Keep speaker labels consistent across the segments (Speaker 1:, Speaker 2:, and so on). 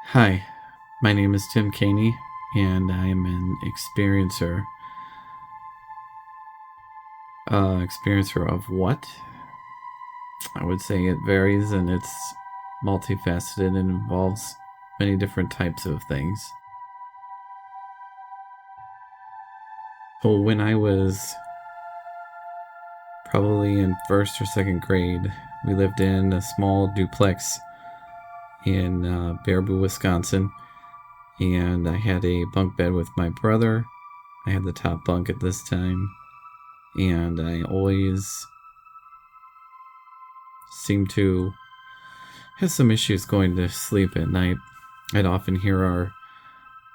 Speaker 1: Hi, my name is Tim Kaney, and I am an experiencer. Experiencer of what? I would say it varies and it's multifaceted and involves many different types of things. So when I was probably in first or second grade, we lived in a small duplex in Baraboo, Wisconsin, and I had a bunk bed with my brother. I had the top bunk at this time, and I always seemed to have some issues going to sleep at night. I'd often hear our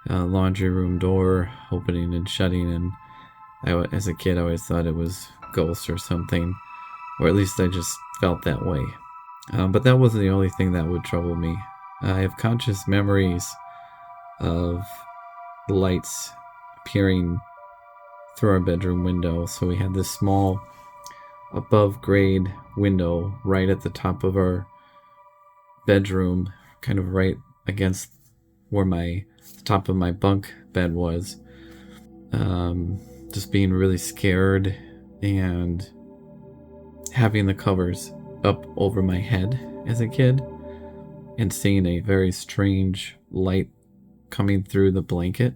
Speaker 1: laundry room door opening and shutting, and as a kid, I always thought it was ghosts or something, or at least I just felt that way. But that wasn't the only thing that would trouble me. I have conscious memories of lights appearing through our bedroom window. So we had this small above grade window right at the top of our bedroom, kind of right against where the top of my bunk bed was. Just being really scared and having the covers up over my head as a kid and seeing a very strange light coming through the blanket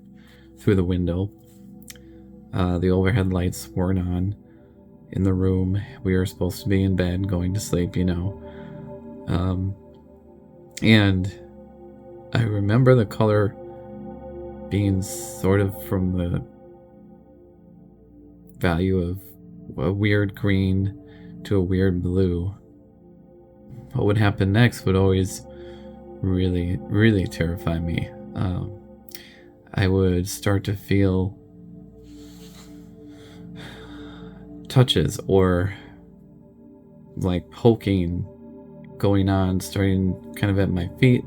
Speaker 1: through the window. The overhead lights weren't on in the room. We were supposed to be in bed going to sleep, and I remember the color being sort of from the value of a weird green to a weird blue. What would happen next would always really, really terrify me. I would start to feel touches or like poking going on, starting kind of at my feet.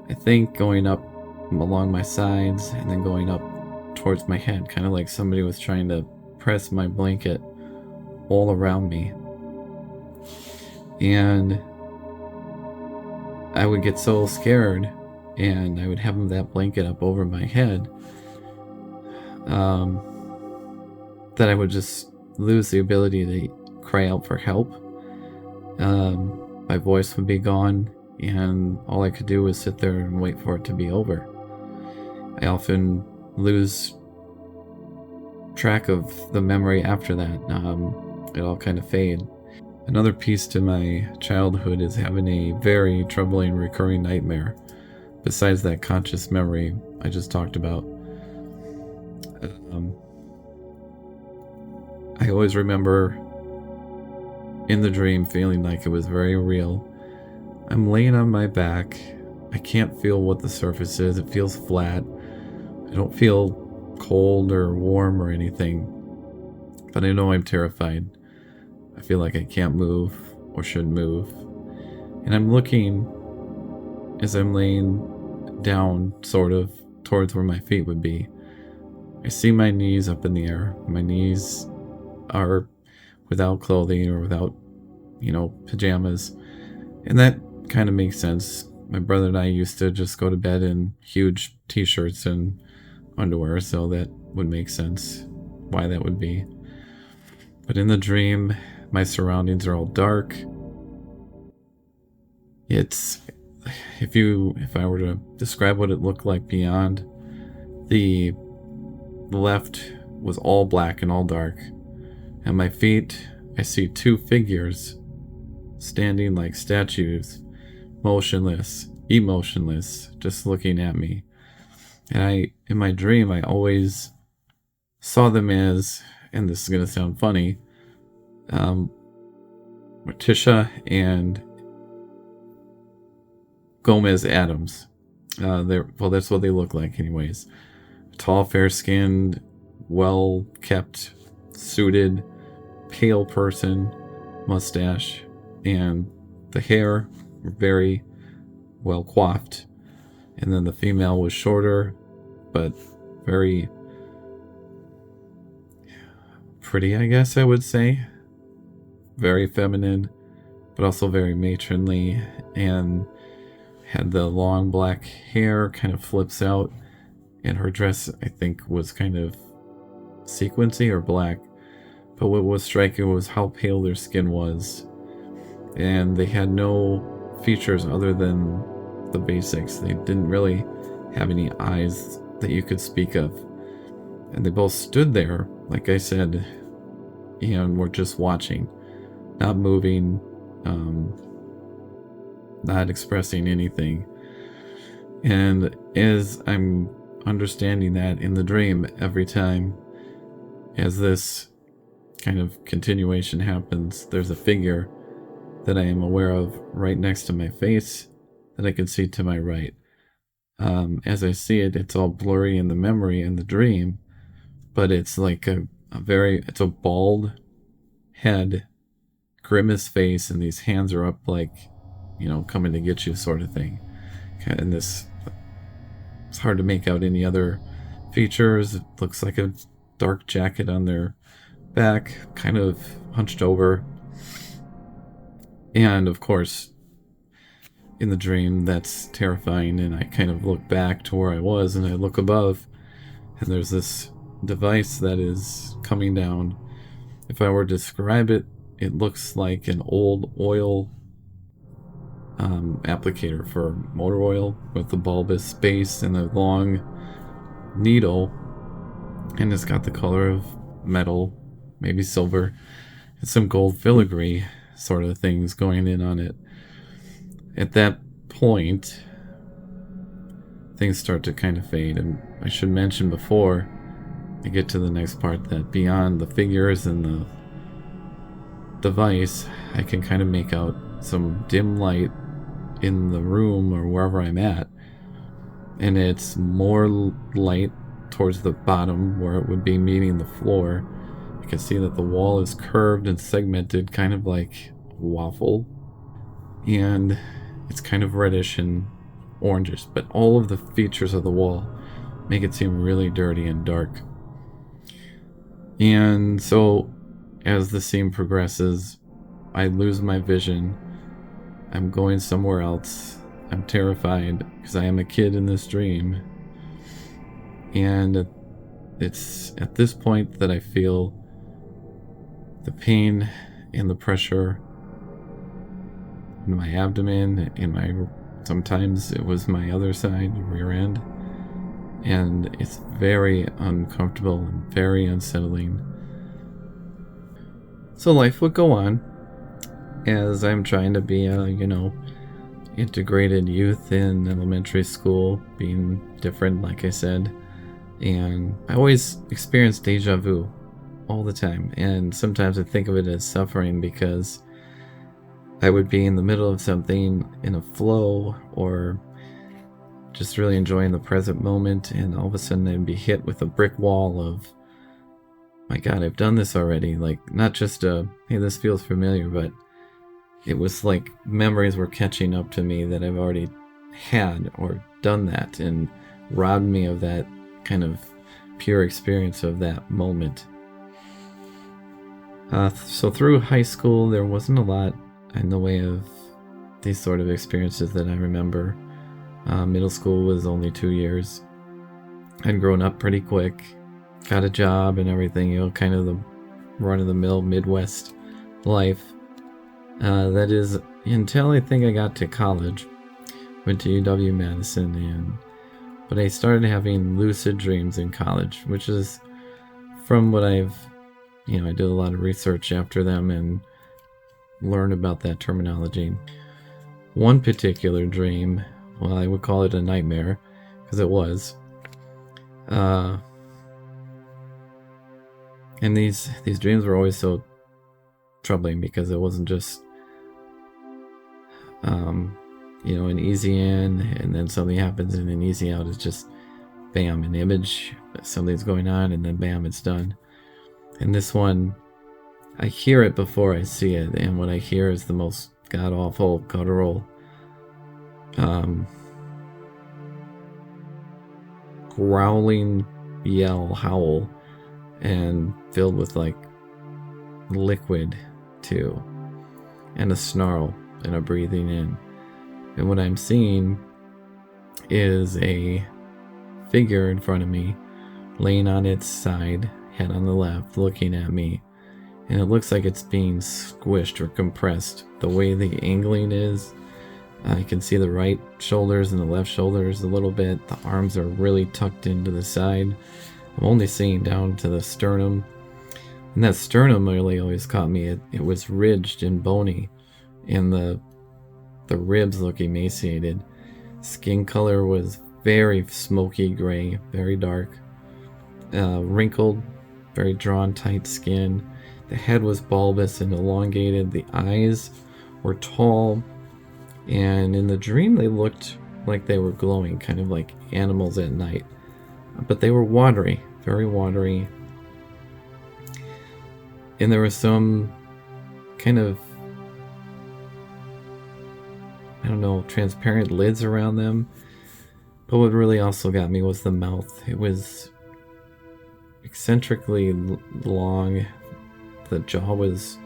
Speaker 1: I think going up along my sides and then going up towards my head, kind of like somebody was trying to press my blanket all around me. And I would get so scared and I would have that blanket up over my head that I would just lose the ability to cry out for help. My voice would be gone, and all I could do was sit there and wait for it to be over. I often lose track of the memory after that. It all kind of fade. Another piece to my childhood is having a very troubling recurring nightmare, besides that conscious memory I just talked about. I always remember in the dream feeling like it was very real. I'm laying on my back. I can't feel what the surface is. It feels flat. I don't feel cold or warm or anything, but I know I'm terrified. I feel like I can't move or should move. And I'm looking as I'm laying down sort of towards where my feet would be. I see my knees up in the air. My knees are without clothing or without, pajamas. And that kind of makes sense. My brother and I used to just go to bed in huge t-shirts and underwear, so that would make sense why that would be. But in the dream, my surroundings are all dark. If I were to describe what it looked like beyond, the left was all black and all dark. At my feet, I see two figures standing like statues, motionless, emotionless, just looking at me. And in my dream, I always saw them as, and this is going to sound funny, Morticia and Gomez Adams. That's what they look like anyways. Tall, fair-skinned, well-kept, suited, pale person, mustache, and the hair very well coiffed. And then the female was shorter, but very pretty, I guess I would say. Very feminine, but also very matronly, and had the long black hair, kind of flips out, and her dress, I think, was kind of sequency or black. But what was striking was how pale their skin was, and they had no features other than the basics. They didn't really have any eyes that you could speak of. And they both stood there, like I said, and were just watching, not moving, not expressing anything. And as I'm understanding that in the dream, every time as this kind of continuation happens, there's a figure that I am aware of right next to my face that I can see to my right. As I see it, it's all blurry in the memory in the dream, but it's like it's a bald head, grimace face, and these hands are up like, coming to get you sort of thing. And it's hard to make out any other features. It looks like a dark jacket on their back, kind of hunched over. And of course, in the dream, that's terrifying, and I kind of look back to where I was, and I look above, and there's this device that is coming down. If I were to describe it, it looks like an old oil applicator for motor oil with the bulbous base and a long needle, and it's got the color of metal, maybe silver, and some gold filigree sort of things going in on it. At that point, things start to kind of fade, and I should mention before I get to the next part that beyond the figures and the device, I can kind of make out some dim light in the room or wherever I'm at, and it's more light towards the bottom where it would be meeting the floor. I can see that the wall is curved and segmented, kind of like a waffle, and it's kind of reddish and orangish, but all of the features of the wall make it seem really dirty and dark. And so as the scene progresses, I lose my vision. I'm going somewhere else. I'm terrified because I am a kid in this dream. And it's at this point that I feel the pain and the pressure in my abdomen, sometimes it was my other side, the rear end. And it's very uncomfortable and very unsettling. So life would go on as I'm trying to be a, integrated youth in elementary school, being different, like I said. And I always experience deja vu all the time. And sometimes I think of it as suffering because I would be in the middle of something in a flow or just really enjoying the present moment, and all of a sudden I'd be hit with a brick wall of, my God, I've done this already. Like, not just hey, this feels familiar, but it was like memories were catching up to me that I've already had or done that, and robbed me of that kind of pure experience of that moment. So through high school, there wasn't a lot in the way of these sort of experiences that I remember. Middle school was only 2 years. I'd grown up pretty quick, got a job and everything, kind of the run-of-the-mill Midwest life. That is until I think I got to college. Went to UW-Madison, but I started having lucid dreams in college, which is from what I did a lot of research after them and learned about that terminology. One particular dream, well, I would call it a nightmare, because it was. And these dreams were always so troubling because it wasn't just, an easy in and then something happens, and an easy out is just, bam, an image, something's going on, and then bam, it's done. And this one, I hear it before I see it, and what I hear is the most god-awful, guttural, growling yell, howl, and filled with like liquid too, and a snarl and a breathing in. And what I'm seeing is a figure in front of me, laying on its side, head on the left, looking at me. And it looks like it's being squished or compressed. The way the angling is, I can see the right shoulders and the left shoulders a little bit. The arms are really tucked into the side. I'm only seeing down to the sternum. And that sternum really always caught me. It was ridged and bony, and the ribs look emaciated. Skin color was very smoky gray, very dark, wrinkled, very drawn tight skin. The head was bulbous and elongated. The eyes were tall, and in the dream they looked like they were glowing, kind of like animals at night. But they were watery, very watery. And there was some kind of, I don't know, transparent lids around them. But what really also got me was the mouth. It was eccentrically long. The jaw was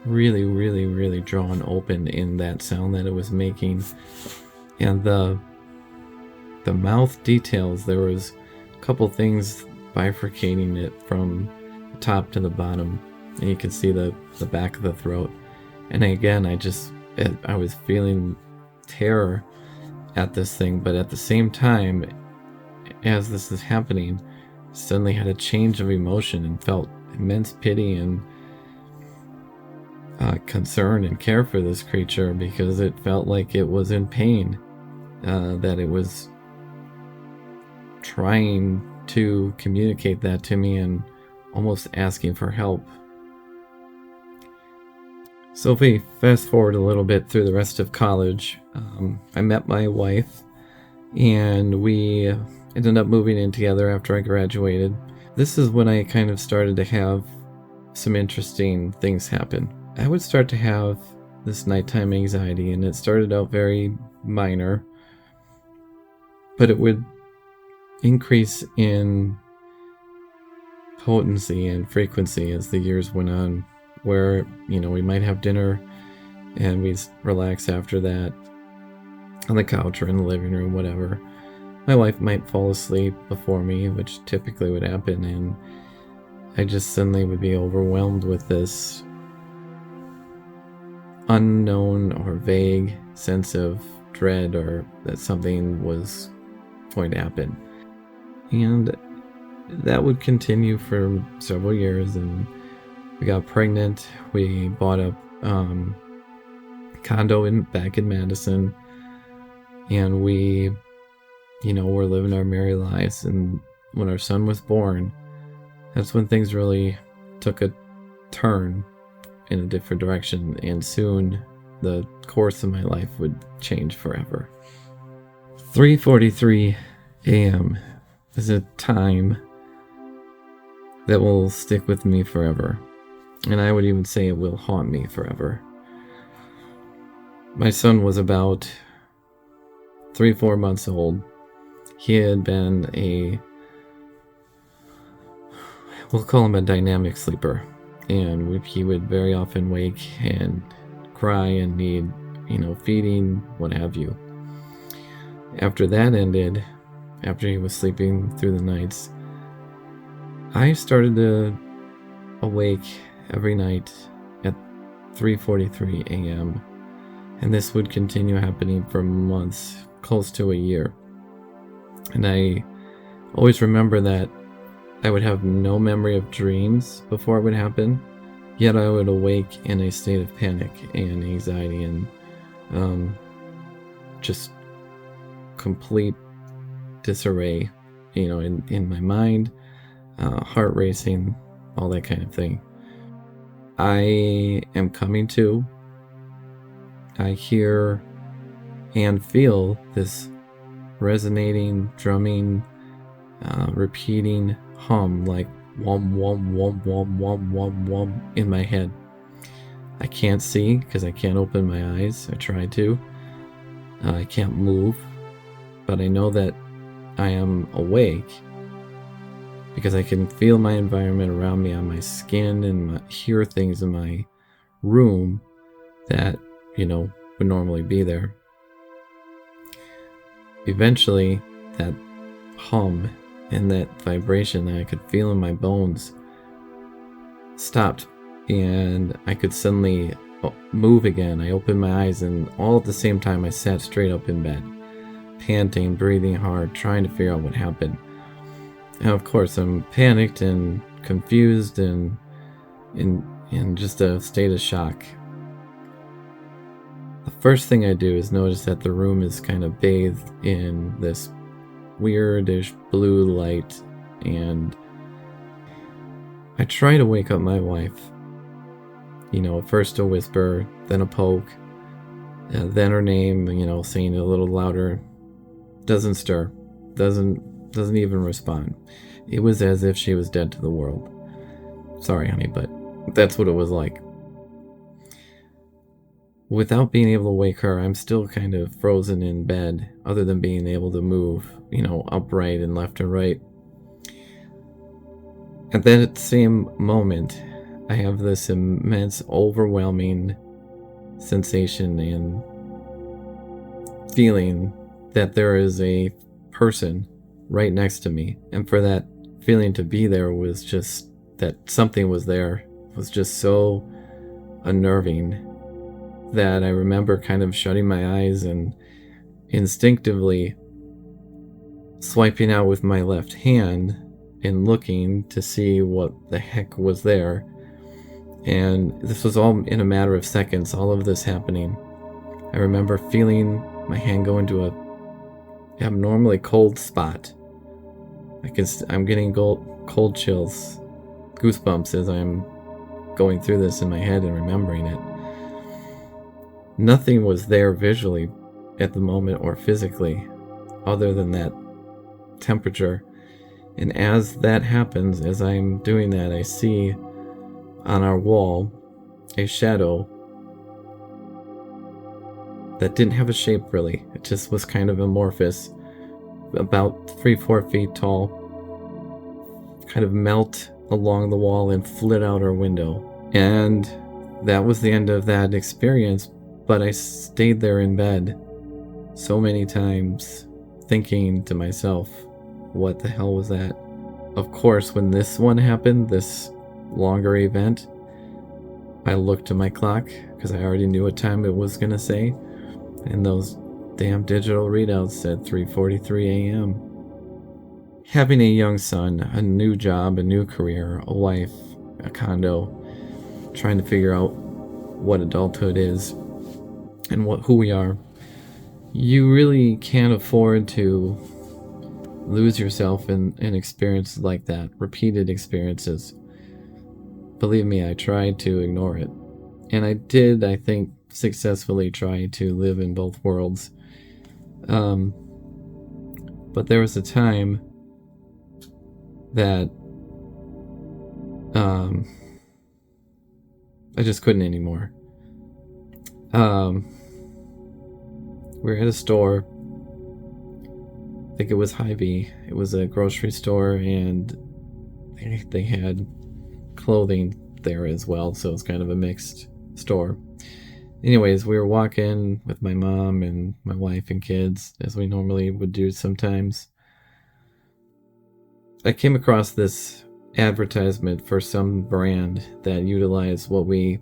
Speaker 1: really, really, really drawn open in that sound that it was making. And the mouth details, there was a couple things bifurcating it from the top to the bottom. And you can see the back of the throat. And again, I was feeling terror at this thing, but at the same time, as this is happening, suddenly had a change of emotion and felt immense pity and concern and care for this creature, because it felt like it was in pain, that it was trying to communicate that to me and almost asking for help. So if we fast forward a little bit through the rest of college, I met my wife, and we ended up moving in together after I graduated. This is when I kind of started to have some interesting things happen. I would start to have this nighttime anxiety, and it started out very minor, but it would increase in potency and frequency as the years went on, where, we might have dinner and we'd relax after that on the couch or in the living room, whatever. My wife might fall asleep before me, which typically would happen, and I just suddenly would be overwhelmed with this unknown or vague sense of dread, or that something was going to happen. And that would continue for several years, and we got pregnant. We bought a condo back in Madison, and we, were living our merry lives. And when our son was born, that's when things really took a turn in a different direction, and soon the course of my life would change forever. 3:43 a.m. is a time that will stick with me forever. And I would even say it will haunt me forever. My son was about 3-4 months old. He had been we'll call him a dynamic sleeper. And he would very often wake and cry and need, feeding, what have you. After that ended, after he was sleeping through the nights, I started to awake every night at 3:43 a.m. And this would continue happening for months, close to a year. And I always remember that I would have no memory of dreams before it would happen, yet I would awake in a state of panic and anxiety and just complete disarray, in my mind, heart racing, all that kind of thing. I am coming to. I hear and feel this resonating, drumming, repeating hum, like wom wom wom wom wom wom wom in my head. I can't see because I can't open my eyes. I try to. I can't move, but I know that I am awake because I can feel my environment around me on my skin and hear things in my room that, would normally be there. Eventually, that hum and that vibration that I could feel in my bones stopped, and I could suddenly move again. I opened my eyes, and all at the same time I sat straight up in bed, panting, breathing hard, trying to figure out what happened. And of course I'm panicked and confused and in just a state of shock. The first thing I do is notice that the room is kind of bathed in this weirdish blue light, and I try to wake up my wife. First a whisper, then a poke, then her name, saying it a little louder. Doesn't stir, doesn't even respond. It was as if she was dead to the world. Sorry, honey, but that's what it was like. Without being able to wake her, I'm still kind of frozen in bed, other than being able to move, upright and left and right. And then at the same moment, I have this immense, overwhelming sensation and feeling that there is a person right next to me. And for that feeling to be there was just that something was there, was just so unnerving that I remember kind of shutting my eyes and instinctively swiping out with my left hand and looking to see what the heck was there. And this was all in a matter of seconds, all of this happening. I remember feeling my hand go into a abnormally cold spot. I'm getting cold chills, goosebumps as I'm going through this in my head and remembering it. Nothing was there visually at the moment or physically other than that temperature. And as that happens, as I'm doing that, I see on our wall a shadow that didn't have a shape really. It just was kind of amorphous, about 3-4 feet tall, kind of melt along the wall and flit out our window. And that was the end of that experience. But I stayed there in bed so many times thinking to myself, what the hell was that? Of course, when this one happened, this longer event, I looked to my clock because I already knew what time it was going to say, and those damn digital readouts said 3:43 a.m. Having a young son, a new job, a new career, a wife, a condo, trying to figure out what adulthood is and who we are, you really can't afford to lose yourself in experiences like that, repeated experiences. Believe me, I tried to ignore it. And I did, I think, successfully try to live in both worlds. But there was a time that I just couldn't anymore. We were at a store. I think it was Hy-Vee. It was a grocery store, and they had clothing there as well, so it was kind of a mixed store. Anyways, we were walking with my mom and my wife and kids, as we normally would do sometimes. I came across this advertisement for some brand that utilized what we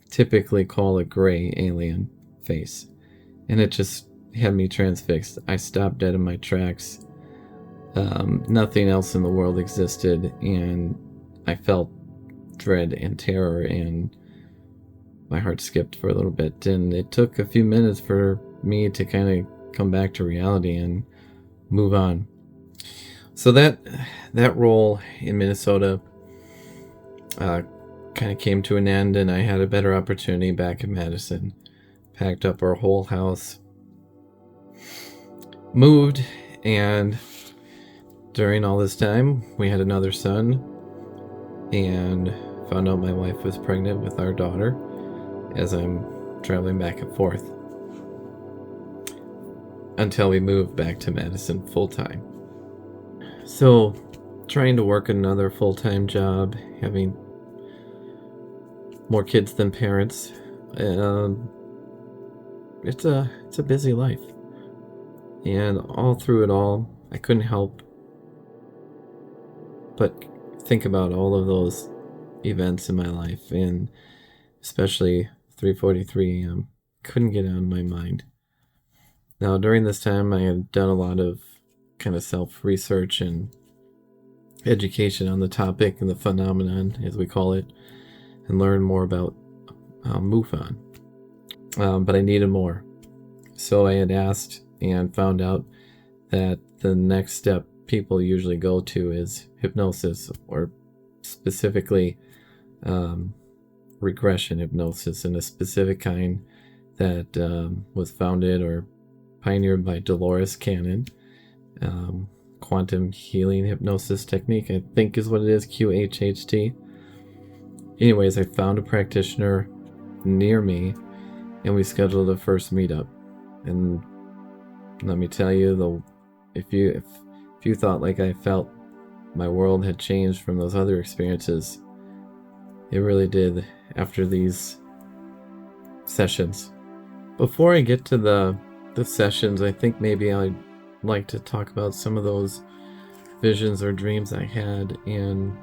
Speaker 1: typically call a gray alien face, and it just had me transfixed. I stopped dead in my tracks. Nothing else in the world existed, and I felt dread and terror, and my heart skipped for a little bit, and it took a few minutes for me to kind of come back to reality and move on. So that role in Minnesota kind of came to an end, and I had a better opportunity back in Madison. Packed up our whole house, moved, and during all this time, we had another son, and found out my wife was pregnant with our daughter as I'm traveling back and forth until we moved back to Madison full-time. So, trying to work another full-time job, having more kids than parents, it's a busy life. And all through it all, I couldn't help but think about all of those events in my life, and especially 3:43 a.m. Couldn't get out of my mind. Now, during this time, I had done a lot of kind of self-research and education on the topic and the phenomenon, as we call it, and learned more about MUFON. But I needed more. So I had asked and found out that the next step people usually go to is hypnosis, or specifically regression hypnosis, and a specific kind that was founded or pioneered by Dolores Cannon. Quantum healing hypnosis technique, I think is what it is, QHHT. Anyways, I found a practitioner near me, and we scheduled a first meetup. And let me tell you, if you thought like I felt my world had changed from those other experiences, it really did after these sessions. Before I get to the sessions, I think maybe I'd like to talk about some of those visions or dreams I had, and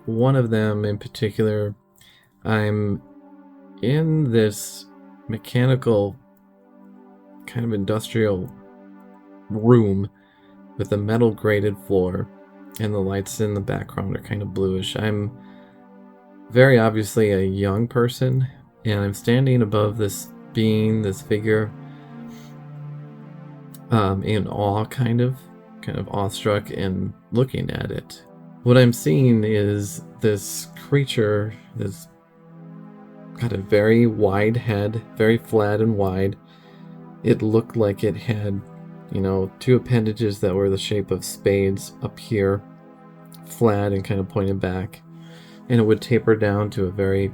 Speaker 1: one of them in particular, I'm in this mechanical kind of industrial room with a metal grated floor, and the lights in the background are kind of bluish. I'm very obviously a young person, and I'm standing above this being, this figure, in awe, kind of awestruck and looking at it. What I'm seeing is this creature that's got a very wide head, very flat and wide. It looked like it had, two appendages that were the shape of spades up here, flat and kind of pointed back, and it would taper down to a very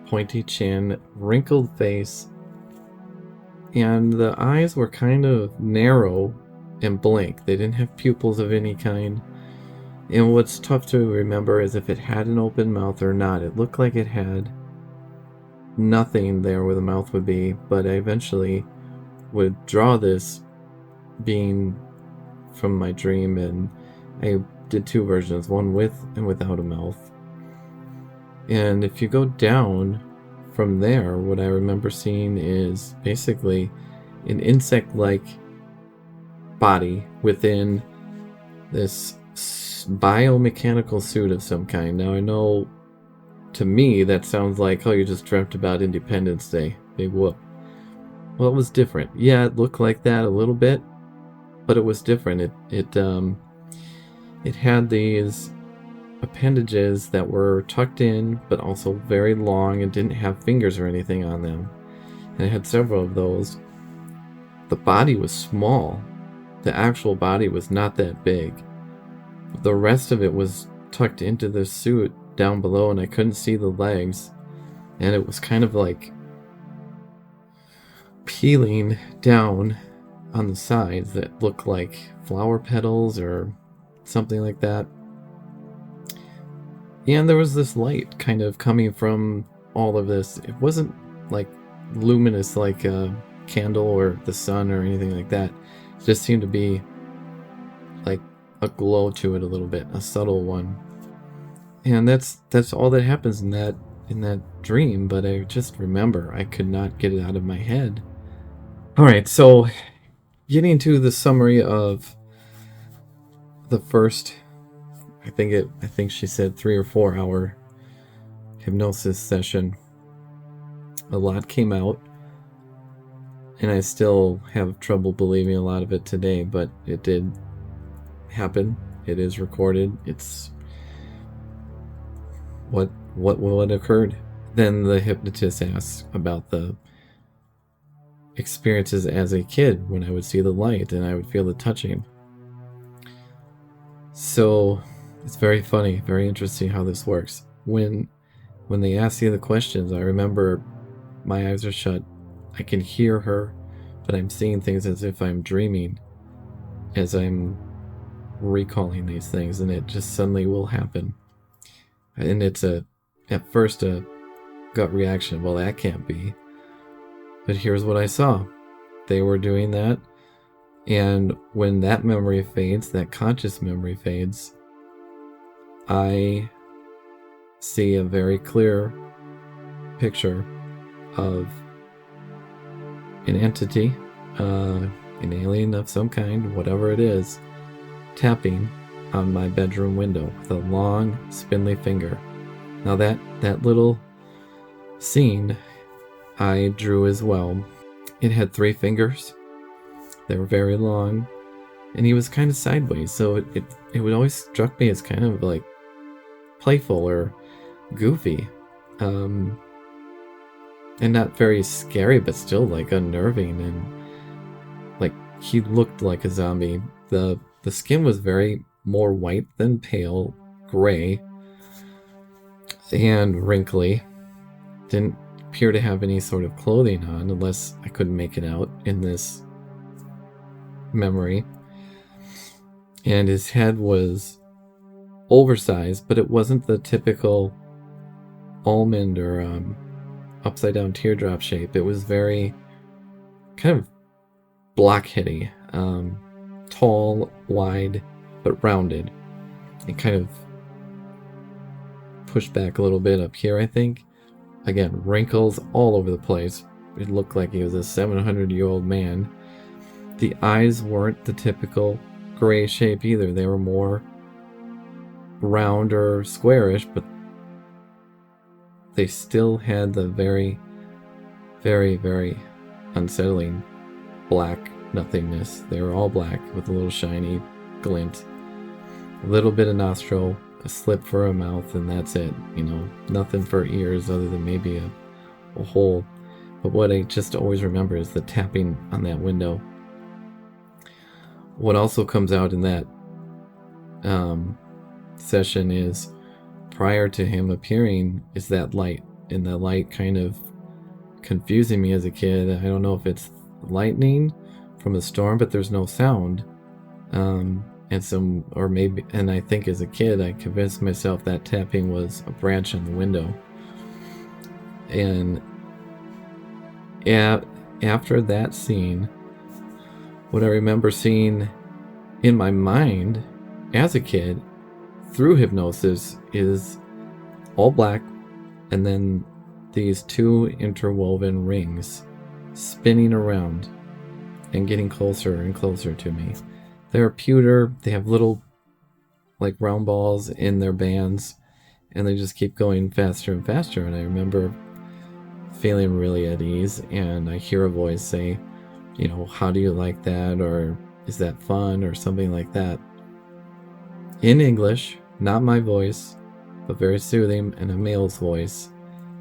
Speaker 1: pointy chin, wrinkled face, and the eyes were kind of narrow and blank. They didn't have pupils of any kind. And what's tough to remember is if it had an open mouth or not. It looked like it had nothing there where the mouth would be, but I eventually would draw this being from my dream, and I did two versions, one with and without a mouth. And if you go down from there, what I remember seeing is basically an insect-like body within this biomechanical suit of some kind. Now, I know, to me, that sounds like, oh, you just dreamt about Independence Day. Big whoop. Well, it was different. Yeah, it looked like that a little bit, but it was different. It had these appendages that were tucked in, but also very long, and didn't have fingers or anything on them. And it had several of those. The body was small. The actual body was not that big. The rest of it was tucked into the suit down below, and I couldn't see the legs. And it was kind of like peeling down on the sides that looked like flower petals or something like that. And there was this light kind of coming from all of this. It wasn't like luminous like a candle or the sun or anything like that. It just seemed to be like a glow to it a little bit, a subtle one. And that's all that happens in that dream, but I just remember I could not get it out of my head. All right, so getting to the summary of the first, I think she said 3 or 4 hour hypnosis session. A lot came out, and I still have trouble believing a lot of it today, but it did happen. It is recorded. It's what occurred. Then the hypnotist asks about the experiences as a kid when I would see the light and I would feel the touching. So it's very funny, very interesting how this works. When they ask you the questions, I remember my eyes are shut. I can hear her, but I'm seeing things as if I'm dreaming as I'm recalling these things, and it just suddenly will happen. And it's at first a gut reaction. Well, that can't be. But here's what I saw. they were doing that. And when that memory fades, that conscious memory fades, I see a very clear picture of an entity, an alien of some kind, whatever it is, tapping on my bedroom window with a long, spindly finger. Now that little scene I drew as well. It had 3 fingers. They were very long, and he was kind of sideways, so it would always struck me as kind of like playful or goofy, and not very scary, but still like unnerving, and like he looked like a zombie. The skin was very more white than pale gray and wrinkly. Didn't appear to have any sort of clothing on, unless I couldn't make it out in this memory. And his head was oversized, but it wasn't the typical almond or upside down teardrop shape. It was very kind of blockheady, tall, wide, but rounded, and kind of pushed back a little bit up here, I think. Again, wrinkles all over the place. It looked like he was a 700-year-old man. The eyes weren't the typical gray shape either. They were more round or squarish, but they still had the very, very, very unsettling black nothingness. They were all black with a little shiny glint. A little bit of nostril, a slit for a mouth, and that's it. Nothing for ears other than maybe a hole. But what I just always remember is the tapping on that window. What also comes out in that session is, prior to him appearing, is that light. And the light kind of confusing me as a kid. I don't know if it's lightning from a storm, but there's no sound. And I think as a kid, I convinced myself that tapping was a branch on the window. And after that scene, what I remember seeing in my mind as a kid through hypnosis is all black, and then these 2 interwoven rings spinning around and getting closer and closer to me. They're pewter. They have little like round balls in their bands, and they just keep going faster and faster. And I remember feeling really at ease, and I hear a voice say, how do you like that? Or is that fun? Or something like that. In English, not my voice, but very soothing, and a male's voice.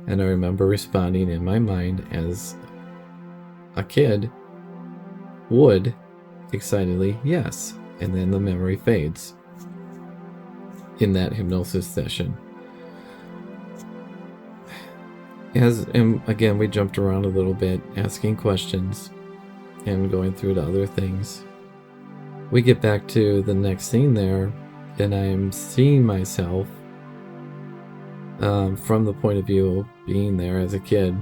Speaker 1: And I remember responding in my mind as a kid would, excitedly, yes. And then the memory fades in that hypnosis session. And again, we jumped around a little bit, asking questions and going through to other things. We get back to the next scene there, and I'm seeing myself from the point of view of being there as a kid.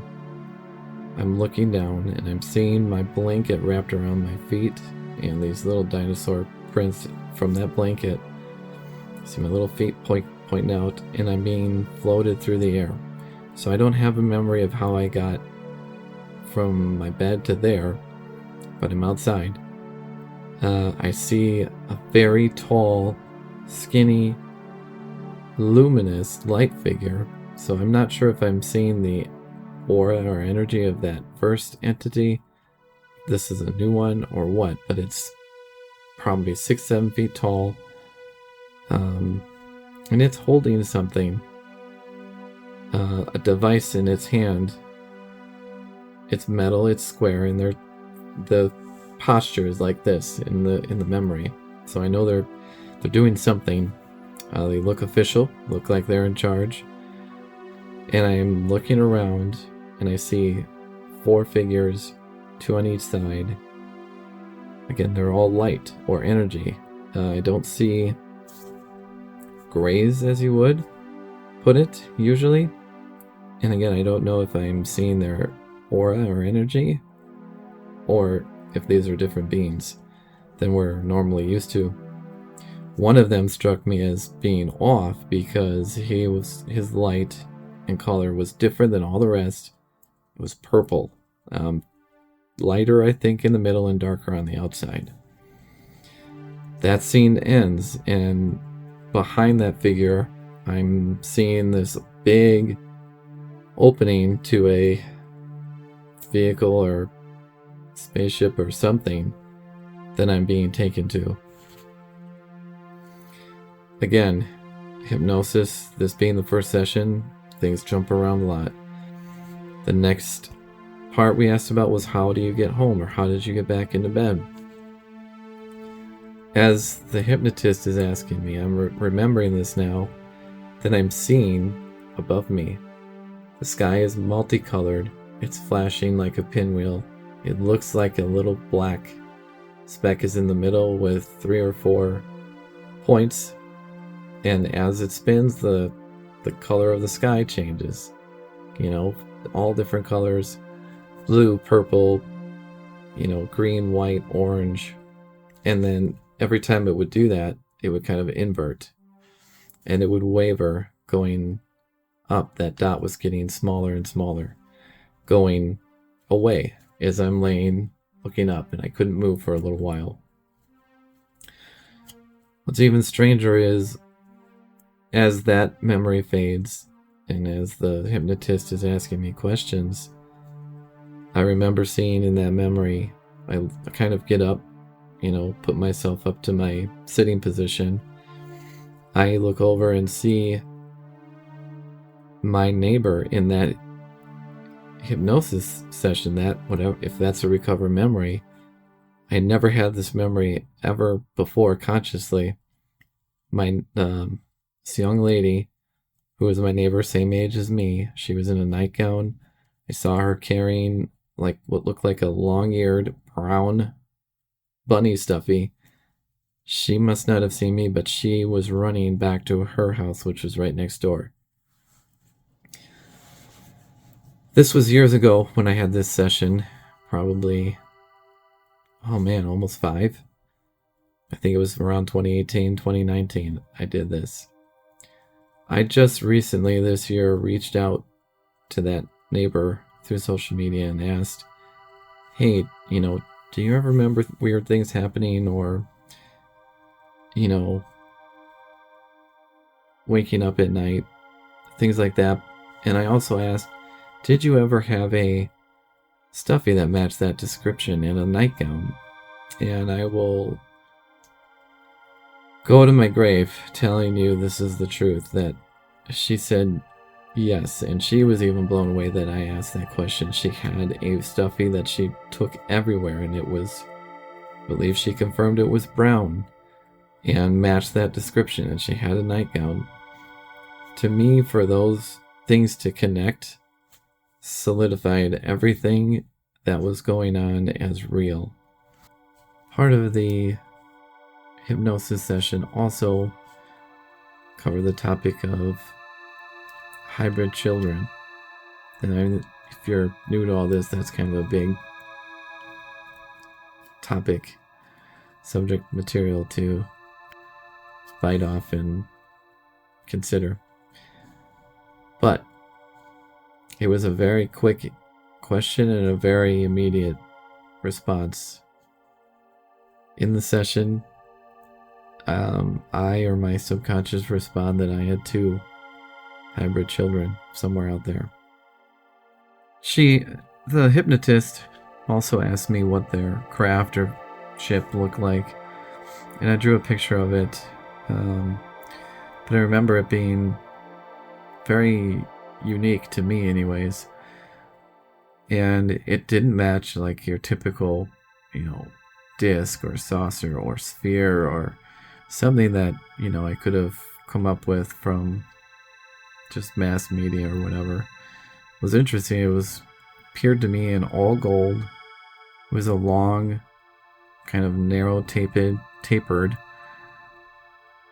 Speaker 1: I'm looking down, and I'm seeing my blanket wrapped around my feet, and these little dinosaur prints from that blanket. I see my little feet pointing out, and I'm being floated through the air. So I don't have a memory of how I got from my bed to there, but I'm outside. I see a very tall, skinny, luminous light figure. So I'm not sure if I'm seeing the aura or energy of that first entity, this is a new one, or what, but it's probably 6-7 feet tall, and it's holding something, a device in its hand. It's metal, it's square, and the posture is like this in the memory. So I know they're doing something. They look official, look like they're in charge. And I'm looking around, and I see 4 figures, 2 on each side. Again, they're all light or energy. I don't see grays, as you would put it, usually. And again, I don't know if I'm seeing their aura or energy. or if these are different beings than we're normally used to. One of them struck me as being off because his light and color was different than all the rest. It was purple. Lighter, I think, in the middle and darker on the outside. That scene ends, and behind that figure, I'm seeing this big opening to a vehicle or spaceship or something that I'm being taken to. Again, hypnosis, this being the first session, things jump around a lot. The next part we asked about was, how do you get home, or how did you get back into bed? As the hypnotist is asking me, I'm remembering this now, that I'm seeing above me. The sky is multicolored. It's flashing like a pinwheel. It looks like a little black speck is in the middle with 3 or 4 points. And as it spins, the color of the sky changes. You know, all different colors. Blue, purple, you know, green, white, orange. And then every time it would do that, it would kind of invert. And it would waver going up. That dot was getting smaller and smaller. Going away as I'm laying looking up, and I couldn't move for a little while. What's even stranger is, as that memory fades, and as the hypnotist is asking me questions, I remember seeing in that memory, I kind of get up, you know, put myself up to my sitting position. I look over and see my neighbor in that hypnosis session, that whatever, if that's a recovered memory. I never had this memory ever before consciously. This young lady who was my neighbor, same age as me, she was in a nightgown. I saw her carrying like what looked like a long-eared brown bunny stuffy. She must not have seen me, but she was running back to her house, which was right next door. This was years ago when I had this session, probably, almost 5. I think it was around 2018, 2019, I did this. I just recently this year reached out to that neighbor through social media and asked, hey, you know, do you ever remember weird things happening, or, you know, waking up at night, things like that? And I also asked, did you ever have a stuffy that matched that description in a nightgown? And I will go to my grave telling you this is the truth, that she said yes, and she was even blown away that I asked that question. She had a stuffy that she took everywhere, and it was, I believe she confirmed it was brown and matched that description, and she had a nightgown. To me, for those things to connect, solidified everything that was going on as real. Part of the hypnosis session also covered the topic of hybrid children. And if you're new to all this, that's kind of a big topic, subject material to bite off and consider. But it was a very quick question and a very immediate response. In the session, I or my subconscious respond that I had 2 hybrid children somewhere out there. The hypnotist, also asked me what their craft or ship looked like, and I drew a picture of it. But I remember it being very unique to me anyways, and it didn't match like your typical, you know, disc or saucer or sphere or something that, you know, I could have come up with from just mass media or whatever. It was interesting. It appeared to me in all gold. It was a long, kind of narrow tapered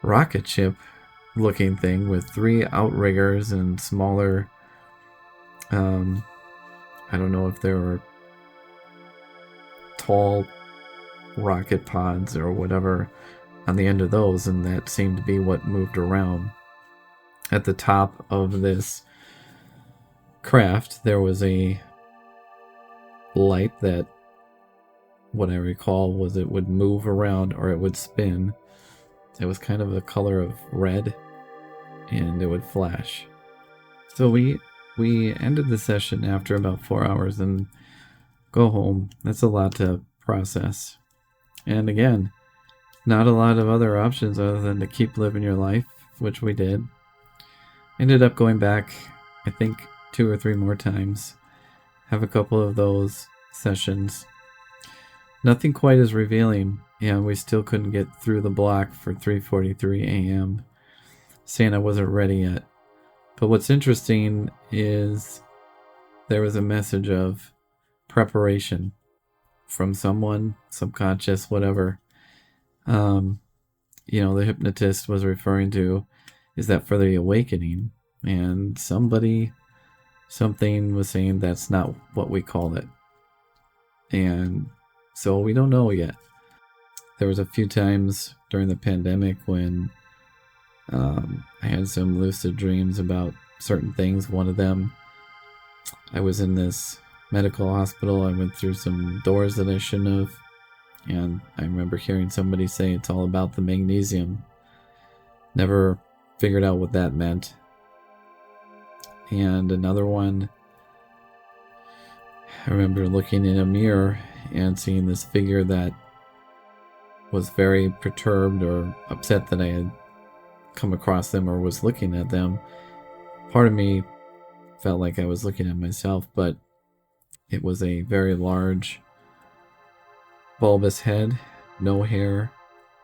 Speaker 1: rocket ship looking thing with 3 outriggers and smaller, I don't know if there were tall rocket pods or whatever on the end of those, and that seemed to be what moved around. At the top of this craft, there was a light that, what I recall, was it would move around or it would spin. It was kind of the color of red, and it would flash. So we ended the session after about 4 hours and go home. That's a lot to process. And again, not a lot of other options other than to keep living your life, which we did. Ended up going back, I think, 2 or 3 more times. Have a couple of those sessions. Nothing quite as revealing. Yeah, we still couldn't get through the block for 3:43 a.m. saying I wasn't ready yet. But what's interesting is there was a message of preparation from someone, subconscious, whatever. The hypnotist was referring to, is that for the awakening? And something was saying that's not what we call it. And so we don't know yet. There was a few times during the pandemic when I had some lucid dreams about certain things. One of them, I was in this medical hospital. I went through some doors that I shouldn't have. And I remember hearing somebody say it's all about the magnesium. Never figured out what that meant. And another one, I remember looking in a mirror and seeing this figure that was very perturbed or upset that I had come across them or was looking at them. Part of me felt like I was looking at myself, but it was a very large, bulbous head, no hair,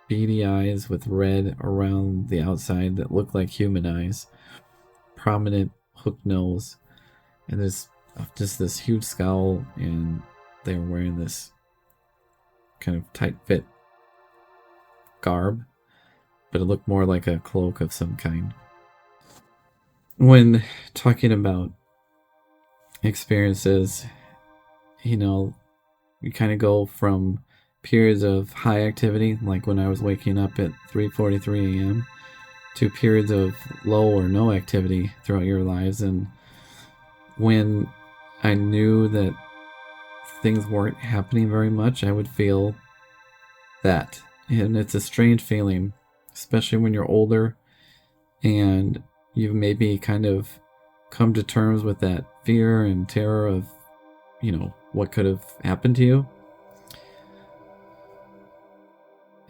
Speaker 1: beady eyes with red around the outside that looked like human eyes, prominent hook nose, and just this huge scowl, and they were wearing this kind of tight fit garb, but it looked more like a cloak of some kind. When talking about experiences, you kind of go from periods of high activity, like when I was waking up at 3:43 a.m., to periods of low or no activity throughout your lives. And when I knew that things weren't happening very much, I would feel that. And it's a strange feeling, especially when you're older and you've maybe kind of come to terms with that fear and terror of, what could have happened to you.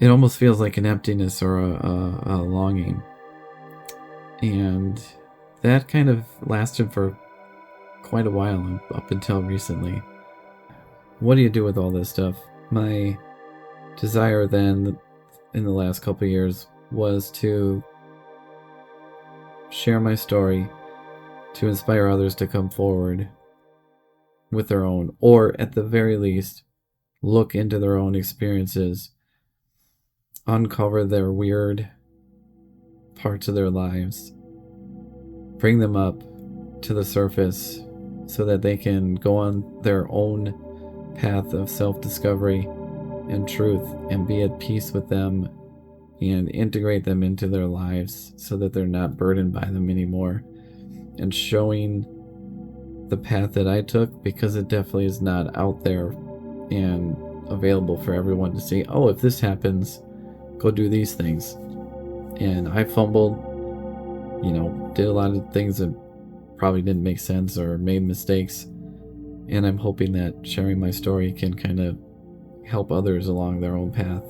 Speaker 1: It almost feels like an emptiness or a longing. And that kind of lasted for quite a while, up until recently. What do you do with all this stuff? My desire then, in the last couple of years, was to share my story, to inspire others to come forward with their own, or at the very least, look into their own experiences, uncover their weird parts of their lives, bring them up to the surface so that they can go on their own path of self-discovery and truth and be at peace with them and integrate them into their lives so that they're not burdened by them anymore. And showing the path that I took, because it definitely is not out there and available for everyone to see. Oh, if this happens, go do these things. And I fumbled, did a lot of things that probably didn't make sense or made mistakes. And I'm hoping that sharing my story can kind of help others along their own path.